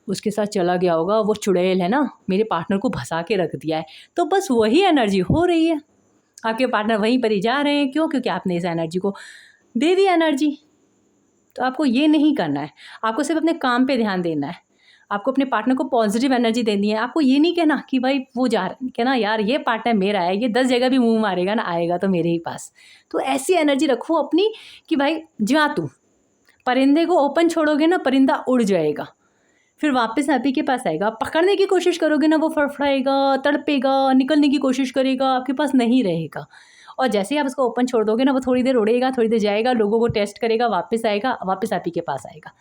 उसके साथ चला गया होगा, वो चुड़ैल है ना, मेरे पार्टनर को फंसा के रख दिया है। तो बस वही एनर्जी हो रही है, आपके पार्टनर वहीं पर ही जा रहे हैं। क्यों? क्योंकि आपने इस एनर्जी को दे दी एनर्जी। तो आपको ये नहीं करना है, आपको सिर्फ अपने काम पे ध्यान देना है। आपको अपने पार्टनर को पॉजिटिव एनर्जी देनी है। आपको ये नहीं कहना कि भाई वो जा रहा है, कहना यार ये पार्टनर मेरा है, ये 10 जगह भी मुंह मारेगा ना, आएगा तो मेरे ही पास। तो ऐसी एनर्जी रखो अपनी कि भाई जा तू। परिंदे को ओपन छोड़ोगे ना, परिंदा उड़ जाएगा, फिर वापस आप ही के पास आएगा। पकड़ने की कोशिश करोगे ना, वो फड़फड़ाएगा, तड़पेगा, निकलने की कोशिश करेगा, आपके पास नहीं रहेगा। और जैसे ही आप उसको ओपन छोड़ दोगे ना, वो थोड़ी देर उड़ेगा, थोड़ी देर जाएगा, लोगों को टेस्ट करेगा, वापस आएगा, वापस आप ही के पास आएगा।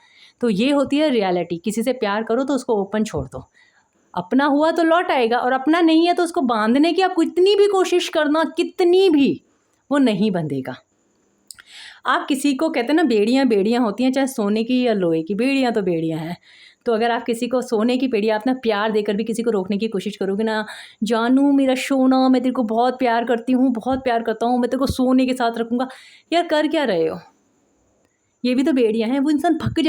तो ये होती है रियलिटी। किसी से प्यार करो तो उसको ओपन छोड़ दो, अपना हुआ तो लौट आएगा, और अपना नहीं है तो उसको बांधने की आप कितनी भी कोशिश करना, कितनी भी, वो नहीं बंधेगा। आप किसी को कहते हैं ना, बेड़ियाँ बेड़ियाँ होती हैं, चाहे सोने की या लोहे की, बेड़ियाँ तो बेड़ियाँ हैं। तो अगर आप किसी को सोने की बेड़ी, आप ना प्यार देकर भी किसी को रोकने की कोशिश करोगे ना, जानू मेरा सोना, मैं तेरे को बहुत प्यार करती हूँ, बहुत प्यार करता हूँ, मैं तेरे को सोने के साथ रखूँगा, यार कर क्या रहे हो? ये भी तो बेड़ियाँ हैं। वो इंसान थक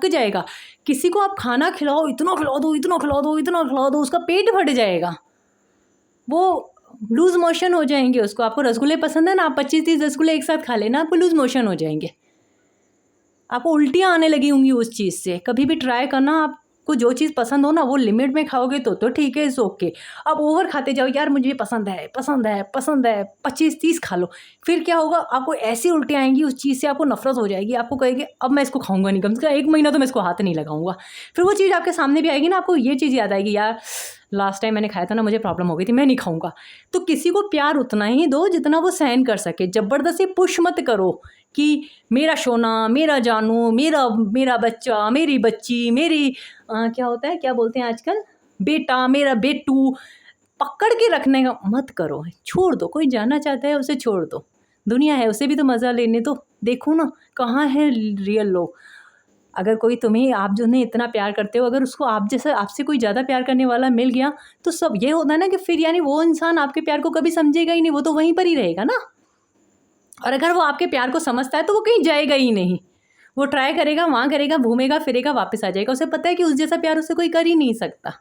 जाएगा। किसी को आप खाना खिलाओ, इतना खिला दो, इतना खिला दो, इतना खिला दो, उसका पेट फट जाएगा, वो लूज़ मोशन हो जाएंगे उसको। आपको रसगुल्ले पसंद है ना, आप 25-30 रसगुल्ले एक साथ खा लेना, आपको लूज़ मोशन हो जाएंगे, आपको उल्टियाँ आने लगी होंगी उस चीज़ से। कभी भी ट्राई करना, आपको जो चीज़ पसंद हो ना, वो लिमिट में खाओगे तो ठीक है, इट्स ओके। अब ओवर खाते जाओ, यार मुझे ये पसंद है, पसंद है, पसंद है, 25-30 खा लो, फिर क्या होगा? आपको ऐसी उल्टियाँ आएंगी, उस चीज़ से आपको नफरत हो जाएगी। आपको कहेंगे अब मैं इसको खाऊंगा नहीं, कम से कम 1 महीना तो मैं इसको हाथ नहीं लगाऊंगा। फिर वो चीज़ आपके सामने भी आएगी ना, आपको ये चीज़ याद आएगी, यार लास्ट टाइम मैंने खाया था ना, मुझे प्रॉब्लम हो गई थी, मैं नहीं खाऊंगा। तो किसी को प्यार उतना ही दो जितना वो सहन कर सके। ज़बरदस्ती पुश मत करो कि मेरा सोना, मेरा जानू, मेरा मेरा बच्चा, मेरी बच्ची, मेरी क्या होता है, क्या बोलते हैं आजकल, बेटा, मेरा बेटू, पकड़ के रखने का मत करो। छोड़ दो, कोई जाना चाहता है उसे छोड़ दो, दुनिया है, उसे भी तो मज़ा लेने दो। देखो ना कहाँ है रियल लोग। अगर कोई तुम्हें, आप जो नहीं इतना प्यार करते हो, अगर उसको आप जैसा, आपसे कोई ज़्यादा प्यार करने वाला मिल गया, तो सब ये होता है ना कि फिर यानी वो इंसान आपके प्यार को कभी समझेगा ही नहीं, वो तो वहीं पर ही रहेगा ना। और अगर वो आपके प्यार को समझता है तो वो कहीं जाएगा ही नहीं, वो ट्राई करेगा, वहाँ करेगा, घूमेगा फिरेगा, वापस आ जाएगा। उसे पता है कि उस जैसा प्यार उससे कोई कर ही नहीं सकता।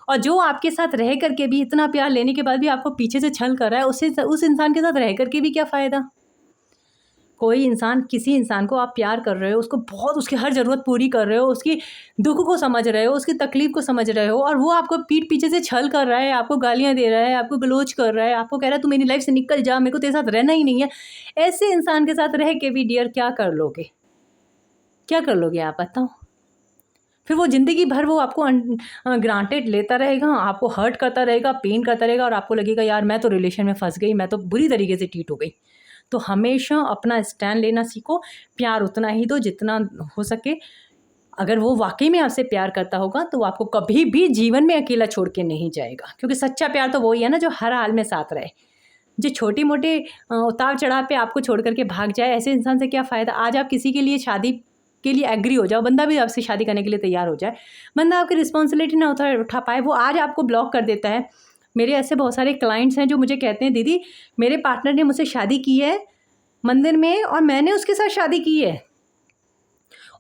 और जो आपके साथ रह करके भी, इतना प्यार लेने के बाद भी आपको पीछे से छल कर रहा है, उस इंसान के साथ रह करके भी क्या फ़ायदा? कोई इंसान, किसी इंसान को आप प्यार कर रहे हो, उसको बहुत, उसकी हर ज़रूरत पूरी कर रहे हो, उसकी दुख को समझ रहे हो, उसकी तकलीफ़ को समझ रहे हो, और वो आपको पीठ पीछे से छल कर रहा है, आपको गालियाँ दे रहा है, आपको गलोच कर रहा है, आपको कह रहा है तू मेरी लाइफ से निकल जा, मेरे को तेरे साथ रहना ही नहीं है। ऐसे इंसान के साथ रह के भी डियर क्या कर लोगे? क्या कर लोगे आप बताओ? फिर वो ज़िंदगी भर वो आपको ग्रांटेड लेता रहेगा, आपको हर्ट करता रहेगा, पेन करता रहेगा, और आपको लगेगा यार मैं तो रिलेशन में फंस गई, मैं तो बुरी तरीके से चीट हो गई। तो हमेशा अपना स्टैंड लेना सीखो, प्यार उतना ही दो जितना हो सके। अगर वो वाकई में आपसे प्यार करता होगा तो वो आपको कभी भी जीवन में अकेला छोड़ के नहीं जाएगा, क्योंकि सच्चा प्यार तो वही है ना जो हर हाल में साथ रहे। जो छोटी मोटे उतार चढ़ाव पे आपको छोड़ करके भाग जाए, ऐसे इंसान से क्या फ़ायदा। आज आप किसी के लिए शादी के लिए एग्री हो जाओ, बंदा भी आपसे शादी करने के लिए तैयार हो जाए, बंदा आपकी रिस्पॉन्सिबिलिटी ना उठा पाए, वो आज आपको ब्लॉक कर देता है। मेरे ऐसे बहुत सारे क्लाइंट्स हैं जो मुझे कहते हैं, दीदी मेरे पार्टनर ने मुझसे शादी की है मंदिर में, और मैंने उसके साथ शादी की है,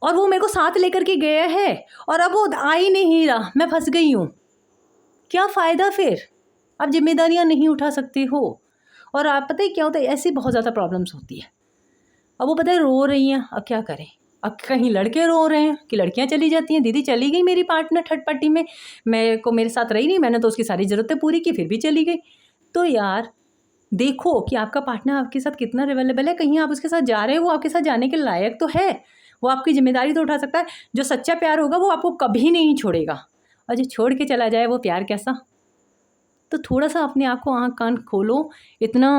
और वो मेरे को साथ लेकर के गया है, और अब वो आ ही नहीं रहा, मैं फंस गई हूँ। क्या फ़ायदा फिर? आप जिम्मेदारियाँ नहीं उठा सकते हो। और आप पता है क्या होता है, ऐसी बहुत ज़्यादा प्रॉब्लम्स होती है। अब वो पता है रो रही हैं, अब क्या करें, अब कहीं लड़के रो रहे हैं कि लड़कियां चली जाती हैं, दीदी चली गई मेरी पार्टनर थर्ड पार्टी में, मेरे को मेरे साथ रही नहीं, मैंने तो उसकी सारी ज़रूरतें पूरी की फिर भी चली गई। तो यार देखो कि आपका पार्टनर आपके साथ कितना अवेलेबल है, कहीं आप उसके साथ जा रहे हो वो आपके साथ जाने के लायक तो है, वो आपकी जिम्मेदारी तो उठा सकता है। जो सच्चा प्यार होगा वो आपको कभी नहीं छोड़ेगा, और जो छोड़ के चला जाए वो प्यार कैसा। तो थोड़ा सा अपने आप को आँख कान खोलो, इतना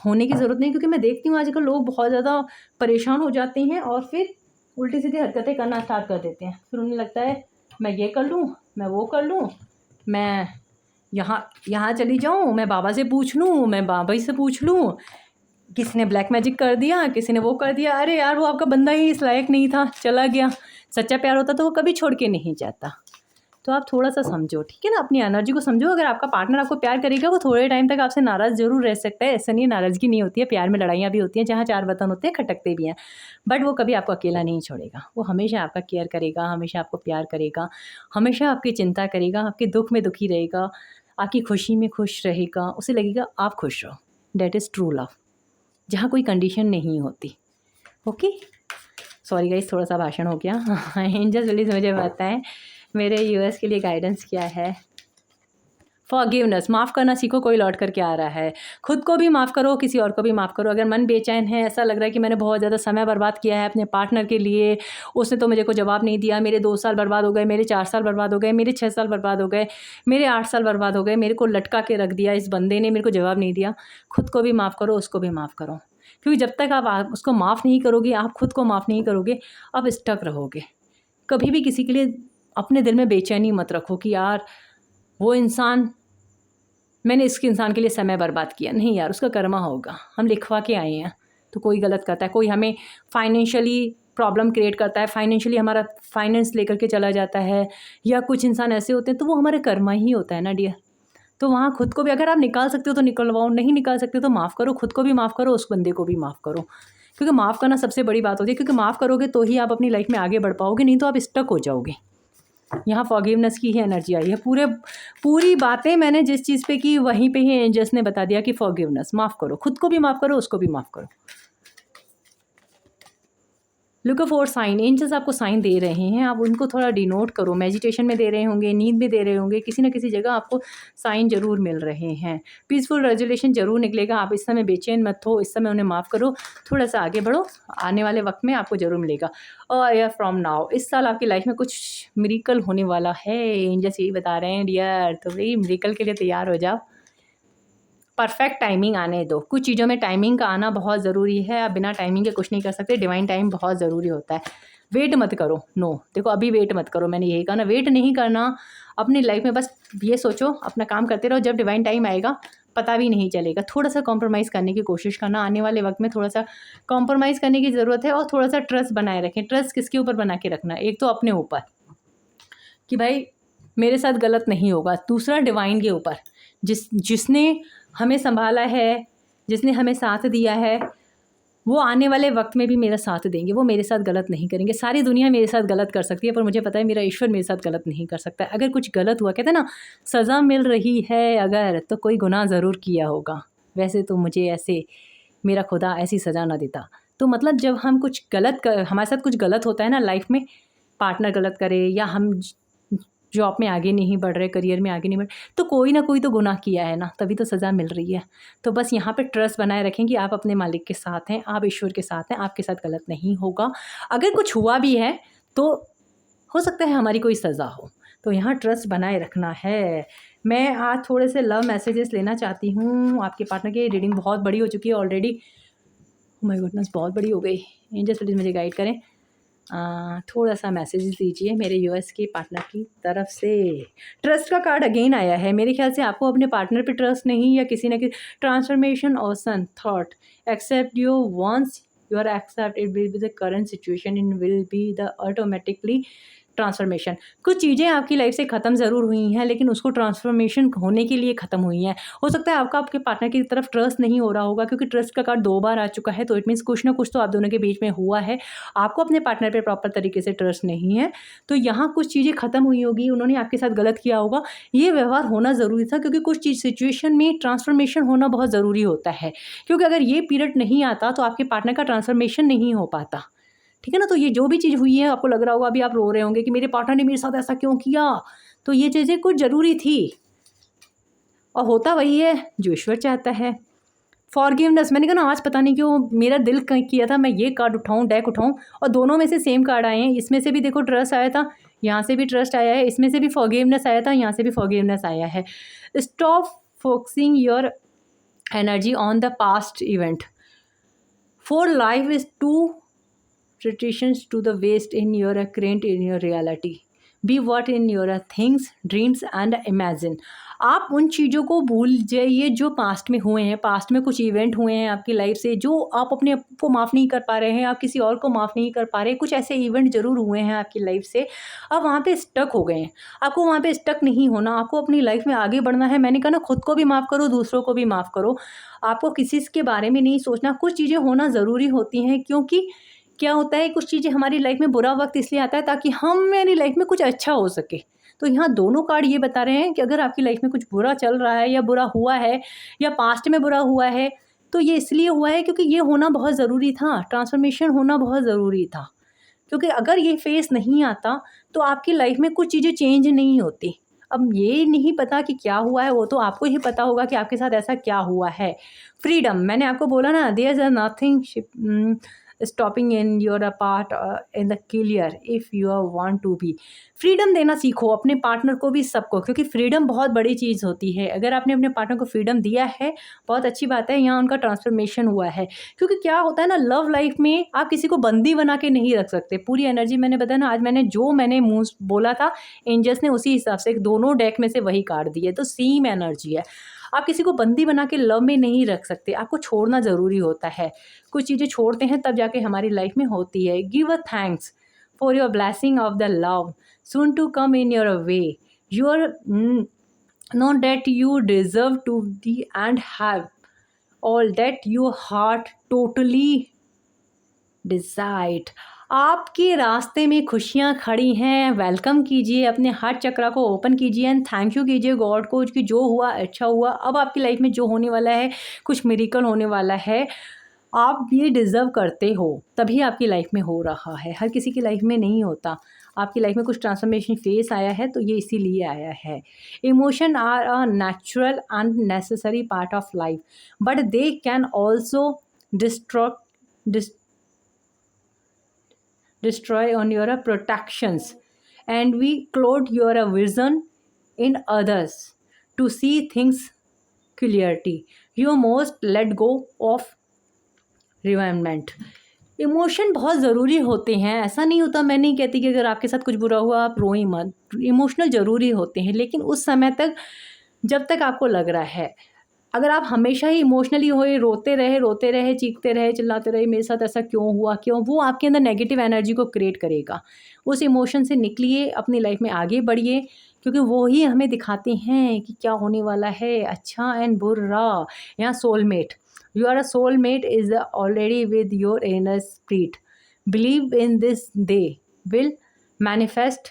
होने की ज़रूरत नहीं, क्योंकि मैं देखती हूँ आजकल लोग बहुत ज़्यादा परेशान हो जाते हैं और फिर उल्टी सीधी हरकतें करना स्टार्ट कर देते हैं। फिर उन्हें लगता है मैं ये कर लूँ, मैं वो कर लूँ, मैं यहाँ चली जाऊँ, मैं बाबा से पूछ लूँ, मैं बाबा ही से पूछ लूँ, किसी ने ब्लैक मैजिक कर दिया, किसी ने वो कर दिया। अरे यार वो आपका बंदा ही इस लायक नहीं था, चला गया। सच्चा प्यार होता तो वो कभी छोड़ के नहीं जाता। तो आप थोड़ा सा समझो, ठीक है ना, अपनी एनर्जी को समझो। अगर आपका पार्टनर आपको प्यार करेगा वो थोड़े टाइम तक आपसे नाराज़ ज़रूर रह सकता है, ऐसा नहीं नाराज़गी नहीं होती है, प्यार में लड़ाइयाँ भी होती हैं, जहाँ चार बर्तन होते हैं खटकते भी हैं, बट वो कभी आपको अकेला नहीं छोड़ेगा। वो हमेशा आपका केयर करेगा, हमेशा आपको प्यार करेगा, हमेशा आपकी चिंता करेगा, आपके दुख में दुखी रहेगा, आपकी खुशी में खुश रहेगा, उसे लगेगा आप खुश रहो। डैट इज़ ट्रू लव, जहाँ कोई कंडीशन नहीं होती। ओके, सॉरी गाइस थोड़ा सा भाषण हो गया। एंजल्स प्लीज़ मुझे बताएं मेरे यूएस के लिए गाइडेंस क्या है। फॉरगिवनेस, माफ़ करना सीखो, कोई लौट करके आ रहा है। खुद को भी माफ़ करो, किसी और को भी माफ़ करो। अगर मन बेचैन है, ऐसा लग रहा है कि मैंने बहुत ज़्यादा समय बर्बाद किया है अपने पार्टनर के लिए, उसने तो मुझे को जवाब नहीं दिया, मेरे 2 साल बर्बाद हो गए, मेरे 4 साल बर्बाद हो गए, मेरे 6 साल बर्बाद हो गए, मेरे 8 साल बर्बाद हो गए, मेरे को लटका के रख दिया इस बंदे ने, मेरे को जवाब नहीं दिया। खुद को भी माफ़ करो, उसको भी माफ़ करो, क्योंकि जब तक आप उसको माफ़ नहीं करोगे, आप खुद को माफ़ नहीं करोगे, आप स्टक रहोगे। कभी भी किसी के लिए अपने दिल में बेचैनी मत रखो कि यार वो इंसान, मैंने इस इंसान के लिए समय बर्बाद किया। नहीं यार, उसका कर्मा होगा, हम लिखवा के आए हैं। तो कोई गलत करता है, कोई हमें फाइनेंशियली प्रॉब्लम क्रिएट करता है, फाइनेंशियली हमारा फाइनेंस लेकर के चला जाता है, या कुछ इंसान ऐसे होते हैं, तो वो हमारे कर्मा ही होता है ना डियर। तो वहाँ खुद को भी अगर आप निकाल सकते हो तो निकलवाओ, नहीं निकाल सकते तो माफ़ करो, खुद को भी माफ़ करो, उस बंदे को भी माफ़ करो, क्योंकि माफ़ करना सबसे बड़ी बात होती है। क्योंकि माफ़ करोगे तो ही आप अपनी लाइफ में आगे बढ़ पाओगे, नहीं तो आप स्टक हो जाओगे। यहाँ फॉरगिवनेस की ही एनर्जी आई है। पूरी बातें मैंने जिस चीज़ पे की वहीं पे ही एंजल्स ने बता दिया कि फॉरगिवनेस, माफ़ करो, खुद को भी माफ़ करो, उसको भी माफ़ करो। लुक फॉर साइन, एंजल्स आपको साइन दे रहे हैं, आप उनको थोड़ा डिनोट करो। मेडिटेशन में दे रहे होंगे, नींद में दे रहे होंगे, किसी न किसी जगह आपको साइन ज़रूर मिल रहे हैं। पीसफुल रेजोल्यूशन ज़रूर निकलेगा। आप इस समय बेचैन मत हो, इस समय उन्हें माफ़ करो, थोड़ा सा आगे बढ़ो, आने वाले वक्त में आपको ज़रूर मिलेगा। और या फ्रॉम नाउ, इस साल आपकी लाइफ में कुछ मिरेकल होने वाला है, एंजल्स यही बता रहे हैं डियर। तो भाई मिरेकल के लिए तैयार हो जाओ, परफेक्ट टाइमिंग आने दो। कुछ चीज़ों में टाइमिंग का आना बहुत ज़रूरी है, आप बिना टाइमिंग के कुछ नहीं कर सकते, डिवाइन टाइम बहुत ज़रूरी होता है। वेट मत करो, नो, देखो अभी वेट मत करो, मैंने यही कहा ना, वेट नहीं करना अपनी लाइफ में। बस ये सोचो, अपना काम करते रहो, जब डिवाइन टाइम आएगा पता भी नहीं चलेगा। थोड़ा सा कॉम्प्रोमाइज़ करने की कोशिश करना, आने वाले वक्त में थोड़ा सा कॉम्प्रोमाइज़ करने की ज़रूरत है, और थोड़ा सा ट्रस्ट बनाए रखें। ट्रस्ट किसके ऊपर बना के रखना, एक तो अपने ऊपर कि भाई मेरे साथ गलत नहीं होगा, दूसरा डिवाइन के ऊपर, जिसने हमें संभाला है, जिसने हमें साथ दिया है, वो आने वाले वक्त में भी मेरा साथ देंगे, वो मेरे साथ गलत नहीं करेंगे। सारी दुनिया मेरे साथ गलत कर सकती है, पर मुझे पता है मेरा ईश्वर मेरे साथ गलत नहीं कर सकता। अगर कुछ गलत हुआ, कहते हैं ना सज़ा मिल रही है अगर, तो कोई गुनाह ज़रूर किया होगा। वैसे तो मुझे ऐसे मेरा खुदा ऐसी सज़ा ना देता। तो मतलब जब हम कुछ हमारे साथ कुछ गलत होता है ना लाइफ में, पार्टनर गलत करे या हम जॉब में आगे नहीं बढ़ रहे, करियर में आगे नहीं बढ़, तो कोई ना कोई तो गुनाह किया है ना, तभी तो सज़ा मिल रही है। तो बस यहाँ पे ट्रस्ट बनाए रखें कि आप अपने मालिक के साथ हैं, आप ईश्वर के साथ हैं, आपके साथ गलत नहीं होगा। अगर कुछ हुआ भी है तो हो सकता है हमारी कोई सज़ा हो, तो यहाँ ट्रस्ट बनाए रखना है। मैं आज थोड़े से लव मैसेजेस लेना चाहती हूँ आपके पार्टनर की। रीडिंग बहुत बड़ी हो चुकी है ऑलरेडी, माय गुडनेस बहुत बड़ी हो गई। एंजल्स प्लीज़ मुझे गाइड करें, थोड़ा सा मैसेज दीजिए मेरे यूएस के पार्टनर की तरफ से। ट्रस्ट का कार्ड अगेन आया है। मेरे ख्याल से आपको अपने पार्टनर पे ट्रस्ट नहीं, या किसी न किसी transformation ocean thought accept you once you are accept it will be the current situation in will be the automatically transformation. कुछ चीज़ें आपकी लाइफ से ख़त्म ज़रूर हुई हैं, लेकिन उसको ट्रांसफॉर्मेशन होने के लिए ख़त्म हुई हैं। हो सकता है आपका आपके पार्टनर की तरफ ट्रस्ट नहीं हो रहा होगा, क्योंकि ट्रस्ट का कार्ड 2 बार आ चुका है, तो इट मीन्स कुछ ना कुछ तो आप दोनों के बीच में हुआ है। आपको अपने पार्टनर पे प्रॉपर तरीके से ट्रस्ट नहीं है, तो यहाँ कुछ चीज़ें ख़त्म हुई होगी, उन्होंने आपके साथ गलत किया होगा। ये व्यवहार होना ज़रूरी था, क्योंकि कुछ चीज़ सिचुएशन में ट्रांसफॉर्मेशन होना बहुत ज़रूरी होता है, क्योंकि अगर ये पीरियड नहीं आता तो आपके पार्टनर का ट्रांसफॉर्मेशन नहीं हो पाता। ठीक है ना। तो ये जो भी चीज़ हुई है, आपको लग रहा होगा, अभी आप रो रहे होंगे कि मेरे पार्टनर ने मेरे साथ ऐसा क्यों किया, तो ये चीज़ें कुछ ज़रूरी थी और होता वही है जो ईश्वर चाहता है। फॉरगिवनेस, मैंने कहा ना आज पता नहीं क्यों मेरा दिल किया था मैं ये कार्ड उठाऊं, डेक उठाऊं, और दोनों में से सेम कार्ड आए हैं। इसमें से भी देखो ट्रस्ट आया था, यहाँ से भी ट्रस्ट आया है, इसमें से भी फॉरगिवनेस आया था, यहाँ से भी फॉरगिवनेस आया है। Stop focusing your energy on the past event, for life is too traditions to the waste in your current in your reality. Be what in your things, dreams and imagine. आप उन चीज़ों को भूल जाइए जो past में हुए हैं। पास्ट में कुछ इवेंट हुए हैं आपकी लाइफ से जो आप अपने आप को माफ़ नहीं कर पा रहे हैं, आप किसी और को माफ़ नहीं कर पा रहे, कुछ ऐसे इवेंट ज़रूर हुए हैं आपकी लाइफ से, आप वहाँ पे स्टक हो गए हैं। आपको वहाँ पे स्टक नहीं होना, आपको अपनी लाइफ में आगे बढ़ना है। मैंने कहा ना, खुद को भी माफ़ करो, दूसरों को भी माफ़ करो, आपको किसी के बारे में नहीं सोचना। कुछ चीज़ें होना ज़रूरी होती हैं, क्योंकि क्या होता है, कुछ चीज़ें हमारी लाइफ में बुरा वक्त इसलिए आता है ताकि हमारी लाइफ में कुछ अच्छा हो सके। तो यहाँ दोनों कार्ड ये बता रहे हैं कि अगर आपकी लाइफ में कुछ बुरा चल रहा है या बुरा हुआ है या पास्ट में बुरा हुआ है, तो ये इसलिए हुआ है क्योंकि ये होना बहुत ज़रूरी था, ट्रांसफॉर्मेशन होना बहुत ज़रूरी था। क्योंकि अगर ये फेस नहीं आता तो आपकी लाइफ में कुछ चीज़ें चेंज नहीं होती। अब ये नहीं पता कि क्या हुआ है, वो तो आपको ही पता होगा कि आपके साथ ऐसा क्या हुआ है। फ्रीडम, मैंने आपको बोला ना, there is nothing stopping in your part in the clear if you want to be. Freedom देना सीखो अपने पार्टनर को भी, सबको, क्योंकि फ्रीडम बहुत बड़ी चीज़ होती है। अगर आपने अपने पार्टनर को फ्रीडम दिया है, बहुत अच्छी बात है, यहाँ उनका ट्रांसफॉर्मेशन हुआ है। क्योंकि क्या होता है ना, लव लाइफ में आप किसी को बंदी बना के नहीं रख सकते। पूरी एनर्जी मैंने बताया ना, आज मैंने मुँह बोला था, एंजल्स ने उसी हिसाब से दोनों डेक में से वही कार्ड दिए, तो सेम एनर्जी है। आप किसी को बंदी बना के लव में नहीं रख सकते, आपको छोड़ना ज़रूरी होता है। कुछ चीज़ें छोड़ते हैं तब जाके हमारी लाइफ में होती है। Give a thanks for your blessing of the love soon to come in your way. You are not that you deserve to be and have all that your heart totally desired. आपके रास्ते में खुशियाँ खड़ी हैं, welcome कीजिए, अपने heart चक्रा को open कीजिए एंड थैंक यू कीजिए गॉड को कि जो हुआ अच्छा हुआ। अब आपकी लाइफ में जो होने वाला है, कुछ मिरेकल होने वाला है, आप ये डिज़र्व करते हो, तभी आपकी लाइफ में हो रहा है, हर किसी की लाइफ में नहीं होता। आपकी लाइफ में कुछ ट्रांसफॉर्मेशन फेस आया है तो ये इसीलिए आया है। Emotion are a natural and necessary part of life, but they can also destroy on your protections, and we clothe your vision in others to see things clarity. You must let go of rewirement. Emotion बहुत ज़रूरी होते हैं, ऐसा नहीं होता, मैं नहीं कहती कि अगर आपके साथ कुछ बुरा हुआ आप रोएं मत, इमोशनल ज़रूरी होते हैं, लेकिन उस समय तक जब तक आपको लग रहा है। अगर आप हमेशा ही इमोशनली होए, रोते रहे, चीखते रहे, चिल्लाते रहे, मेरे साथ ऐसा क्यों हुआ, क्यों, वो आपके अंदर नेगेटिव एनर्जी को क्रिएट करेगा। उस इमोशन से निकलिए, अपनी लाइफ में आगे बढ़िए, क्योंकि वो ही हमें दिखाते हैं कि क्या होने वाला है, अच्छा एंड बुरा। यहाँ soulmate, you are a soulmate is already with your inner spirit. Believe in this, they will manifest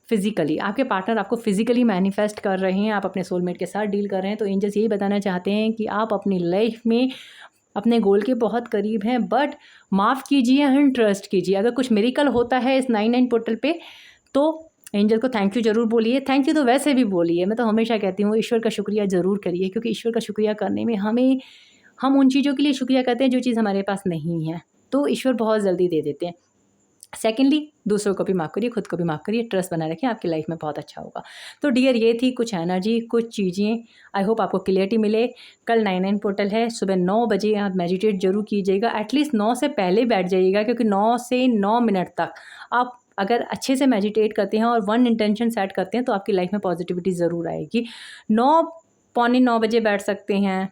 physically. आपके पार्टनर आपको फिजिकली मैनिफेस्ट कर रहे हैं, आप अपने सोलमेट के साथ डील कर रहे हैं, तो एंजल्स यही बताना चाहते हैं कि आप अपनी लाइफ में अपने गोल के बहुत करीब हैं, बट माफ़ कीजिए एंड ट्रस्ट कीजिए। अगर कुछ मिरेकल होता है इस 99 पोर्टल पे तो एंजल को थैंक यू ज़रूर बोलिए। थैंक यू तो वैसे भी बोलिए, मैं तो हमेशा कहती हूँ ईश्वर का शुक्रिया ज़रूर करिए, क्योंकि ईश्वर का शुक्रिया करने में हम उन चीज़ों के लिए शुक्रिया करते हैं जो चीज़ हमारे पास नहीं है, तो ईश्वर बहुत जल्दी दे देते हैं। सेकेंडली, दूसरों को भी माफ़ करिए, खुद को भी माफ़ करिए, ट्रस्ट बना रखिए, आपकी लाइफ में बहुत अच्छा होगा। तो डियर, ये थी कुछ एनर्जी, कुछ चीज़ें। आई होप आपको क्लियरिटी मिले। कल 99 पोर्टल है, सुबह 9 बजे आप मेडिटेट जरूर कीजिएगा, एटलीस्ट 9 से पहले बैठ जाइएगा, क्योंकि 9 से 9 मिनट तक आप अगर अच्छे से मेडिटेट करते हैं और वन इंटेंशन सेट करते हैं तो आपकी लाइफ में पॉजिटिविटी ज़रूर आएगी। 9 पौने 9 बजे बैठ सकते हैं,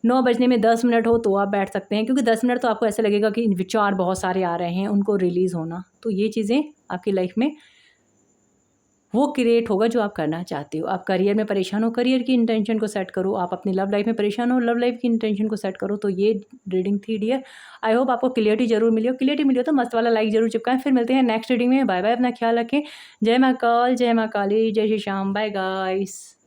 9 बजने में 10 मिनट हो तो आप बैठ सकते हैं, क्योंकि 10 मिनट तो आपको ऐसा लगेगा कि विचार बहुत सारे आ रहे हैं, उनको रिलीज़ होना, तो ये चीज़ें आपकी लाइफ में वो क्रिएट होगा जो आप करना चाहते हो। आप करियर में परेशान हो, करियर की इंटेंशन को सेट करो। आप अपनी लव लाइफ में परेशान हो, लव लाइफ की इंटेंशन को सेट करो। तो ये रीडिंग थी डियर। आई होप आपको क्लियरिटी जरूर मिली हो। क्लियरिटी मिली हो तो मस्त वाला लाइक जरूर चिपकाएं। फिर मिलते हैं नेक्स्ट रीडिंग में। बाय बाय, अपना ख्याल रखें। जय महाकाल, जय माँ काली, जय श्री श्याम। Bye guys.